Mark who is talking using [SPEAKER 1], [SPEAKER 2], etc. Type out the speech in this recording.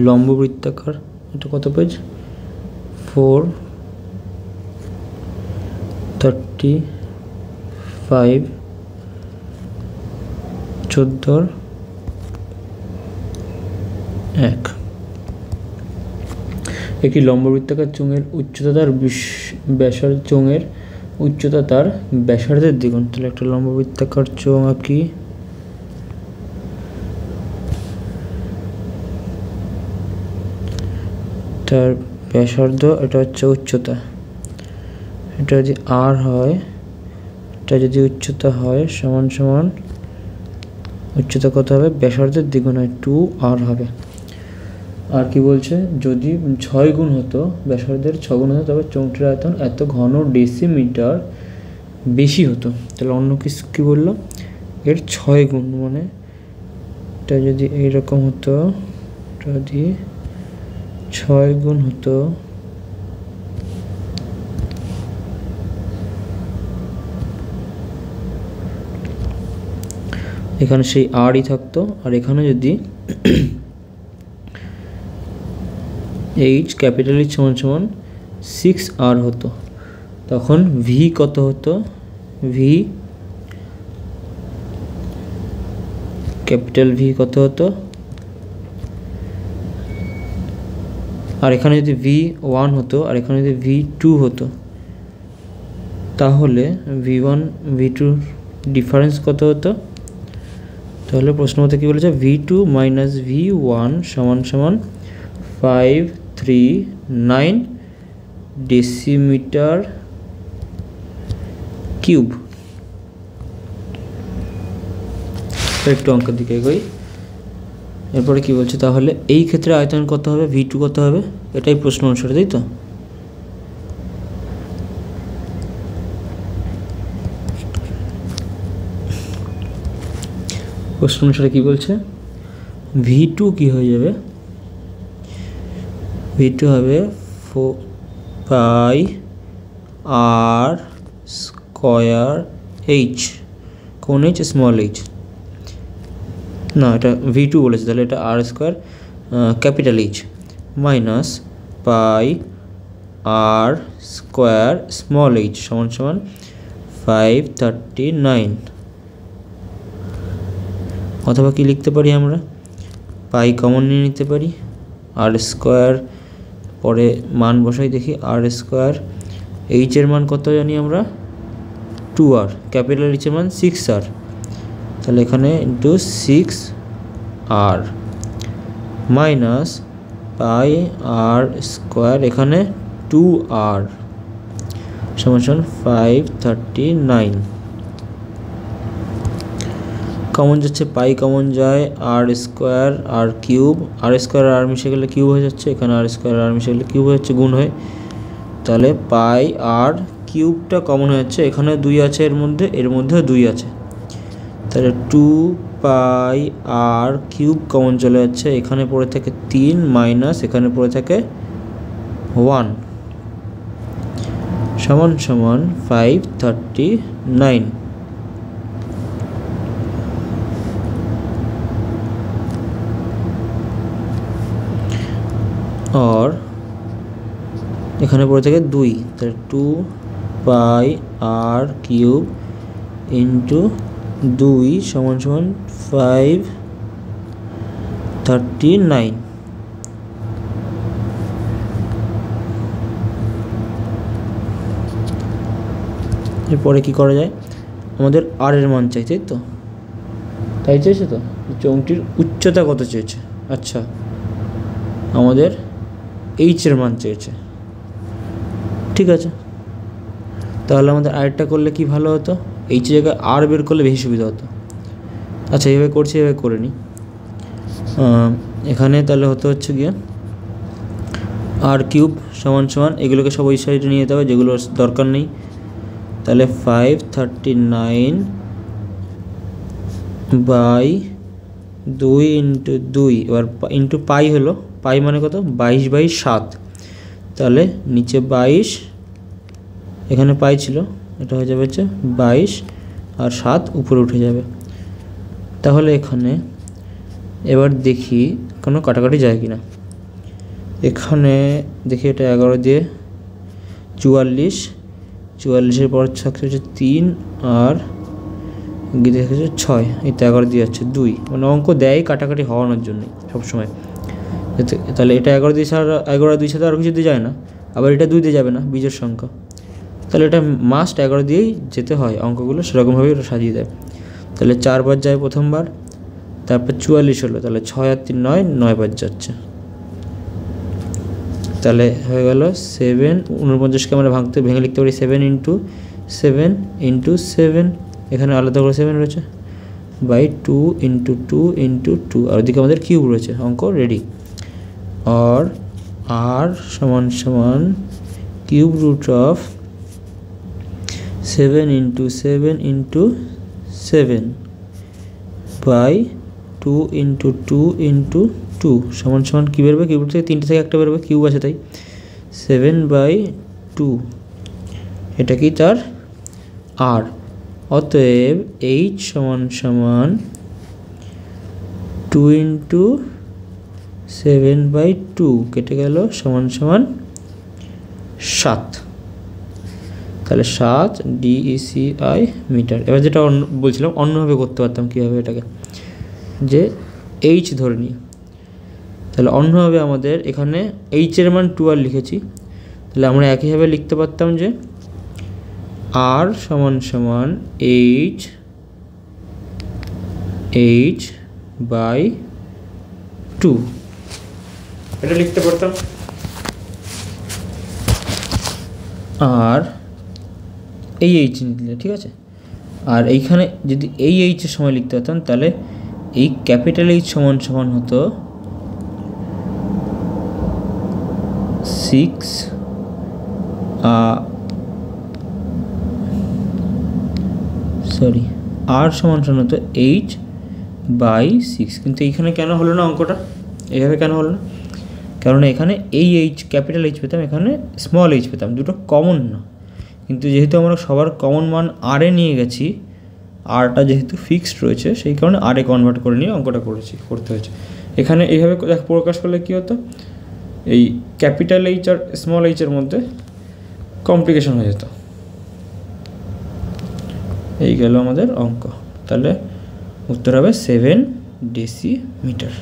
[SPEAKER 1] লম্ব বৃত্তাকার, এটা কত পেজ 435 14 1। একটি লম্ব বৃত্তাকার চোঙের উচ্চতা তার ব্যাসার্ধ চোঙের উচ্চতা তার ব্যাসার্ধের দ্বিগুণ। তাহলে একটা লম্ব বৃত্তাকার চোঙ আঁকি, তার ব্যাসার্ধ, এটা হচ্ছে উচ্চতা, এটা যদি আর হয়, এটা যদি উচ্চতা হয় সমান সমান উচ্চতা কত হবে, ব্যাসার্ধের দ্বিগুণ হয় 2r হবে। আর কি বলছে, যদি 6 গুণ হতো, ব্যাসার্ধের 6 গুণ হতো, তবে চোঙটির আয়তন এত ঘন ডেসিমিটার বেশি হতো। তাহলে অন্য কি বললো, এর 6 গুণ, মানে এটা যদি এইরকম হতো, যদি 6 গুণ হতো, এখানে সেই আরই থাকতো, আর এখানে যদি এইচ ক্যাপিটাল এইচ সমান সমান 6r হতো, তখন ভি কত হতো, ভি ক্যাপিটাল ভি কত হতো, আর এখানে যদি V1 হতো আর এখানে যদি V2 হতো, তাহলে V1 V2 ডিফারেন্স কত হতো। তাহলে প্রশ্ন মতে কি বলেছে, V2 মাইনাস V1 সমান সমান 539 ডেসিমিটার কিউব। একটু অঙ্কের দিকে এগোই। এরপরে কি বলছে, তাহলে এই ক্ষেত্রে আয়তন কত হবে, V2 কত হবে, এটাই প্রশ্ন অনুসারে, তাই তো। প্রশ্ন অনুসারে কি বলছে, V2 কি হয়ে যাবে, V2 হবে 4 পাই r স্কয়ার h, কোন h, স্মল h, না এটা V2 বলেছে, তাহলে এটা r square capital H minus pi r square small h সমান সমান 539। অথবা কি লিখতে পারি আমরা, পাই কমন নিয়ে নিতে পারি, r স্কয়ার পরে মান বসাই, দেখি r স্কয়ার, h এর মান কত জানি আমরা 2r, ক্যাপিটাল H এর মান 6r, তাহলে এখানে into 6r minus pi r square, এখানে 2r সমান সমান 539। কমন যাচ্ছে, পাই কমন যায়, r square r cube, r square আর মিশে গেলে কিউব হয়ে যাচ্ছে, এখানে r স্কয়ার আর মিশে গেলে কিউব হয়ে যাচ্ছে, গুণ হয়ে, তাহলে পাই r কিউবটা কমন হয়ে যাচ্ছে, এখানে 2 আছে, এর মধ্যে 2 আছে, তাহলে 2 পাই r কিউব কমন চলে যাচ্ছে, এখানে পড়ে থাকে 3 মাইনাস এখানে পড়ে থাকে 1 সমান সমান 539। और এখানে পড়ে থাকে 2, তাহলে 2 পাই r কিউব ইন্টু 2 সমান সমান 539। এরপরে কি করা যায়, আমাদের r এর মান চাই, তাই তো, তাই চেয়েছে তো, চোঙটির উচ্চতা কত চেয়েছে, আচ্ছা আমাদের h এর মান চেয়েছে, ঠিক আছে, তাহলে আমাদের আরেকটা করলে কি ভালো হতো, h এর জায়গায় r বের করলে বেশি সুবিধা হতো। আচ্ছা এইভাবে করছি, এভাবে করে নিই, এখানে তাহলে হচ্ছে গিয়ে r কিউব সমান সমান, এগুলোকে সব ওই সাইডে নিয়ে যেতে হবে যেগুলো দরকার নেই, তাহলে 539 বাই 2 ইন্টু 2, এবার ইন্টু পাই হলো, পাই মানে কত 22/7, তাহলে নিচে 22, এখানে পাই ছিল, এটা হয়ে যাবে হচ্ছে 22 আর 7 উপরে উঠে যাবে, তাহলে এখানে এবার দেখি কোনো কাটাকাটি যায় কিনা। এখানে দেখি এটা 11 দিয়ে 44, 44-এর পর থাকছে হচ্ছে 3 আর গিয়ে হচ্ছে 6, এই তো 11 দিয়ে যাচ্ছে 2, মানে অঙ্ক দেয় কাটাকাটি হওয়ানোর জন্যই সবসময়। তাহলে এটা 11 দিয়ে ছাড়া 11 2 সাথে আর কিছু দিয়ে যায় না, আবার এটা 2 দিয়ে যাবে না, বীজের সংখ্যা, তাহলে এটা মাস্ট 11 দিয়েই যেতে হয়। অঙ্কগুলো সেরকমভাবেই ওরা সাজিয়ে দেয়। তাহলে 4 বার যায় প্রথমবার, তারপর 44 হলো, তাহলে 6 আর 3 9, 9 বার যাচ্ছে, তাহলে হয়ে গেল 7। 49কে আমরা ভেঙে লিখতে পারি 7 ইন্টু 7 ইন্টু 7, এখানে আলাদা করে 7 রয়েছে, বাই 2 ইন্টু 2 ইন্টু 2, আর ওদিকে আমাদের কিউব রয়েছে। অঙ্ক রেডি। আর আর সমান সমান cube root of 7 into 7 into 7 by 2 into 2 into 2 সমান সমান কী বেরোবে? কিউব থেকে 3টে থেকে একটা বেরোবে, কিউব আছে তাই 7/2, এটা কি তার আর। অতএব h সমান সমান 2 ইন্টু 7/2 কেটে গেল, সমান সমান 7, তাহলে 7 DECI মিটার। এবার যেটা বলছিলাম অন্যভাবে করতে পারতাম, কীভাবে এটাকে, যে h ধরে নিই, তাহলে অন্যভাবে আমাদের এখানে h-এর মান 2r লিখেছি, তাহলে আমরা একইভাবে লিখতে পারতাম যে r সমান সমান h/2, এটা লিখতে পারতাম। আর এই h নিলে ঠিক আছে, আর এইখানে যদি এই h-এর সময় লিখতে পারতাম, তাহলে এই ক্যাপিটাল H সমান সমান হতো 6 r সমান সমান হতো h/6, কিন্তু এইখানে কেন হলো না অঙ্কটা, এইভাবে কেন হলো না? কারণ এখানে এই h ক্যাপিটাল H পেতাম, এখানে স্মল h পেতাম, দুটো কমন না। কিন্তু যেহেতু আমরা সবার কমন মান r-এ নিয়ে গেছি, rটা যেহেতু ফিক্সড রয়েছে, সেই কারণে r-এ কনভার্ট করে নিয়ে অঙ্কটা করতে হয়েছে। এখানে এইভাবে প্রকাশ করলে কী হতো, এই ক্যাপিটাল H আর স্মল h-এর মধ্যে কমপ্লিকেশন হয়ে যেত। এই গেল আমাদের অঙ্ক, তাহলে উত্তর হবে 7 ডেসিমিটার।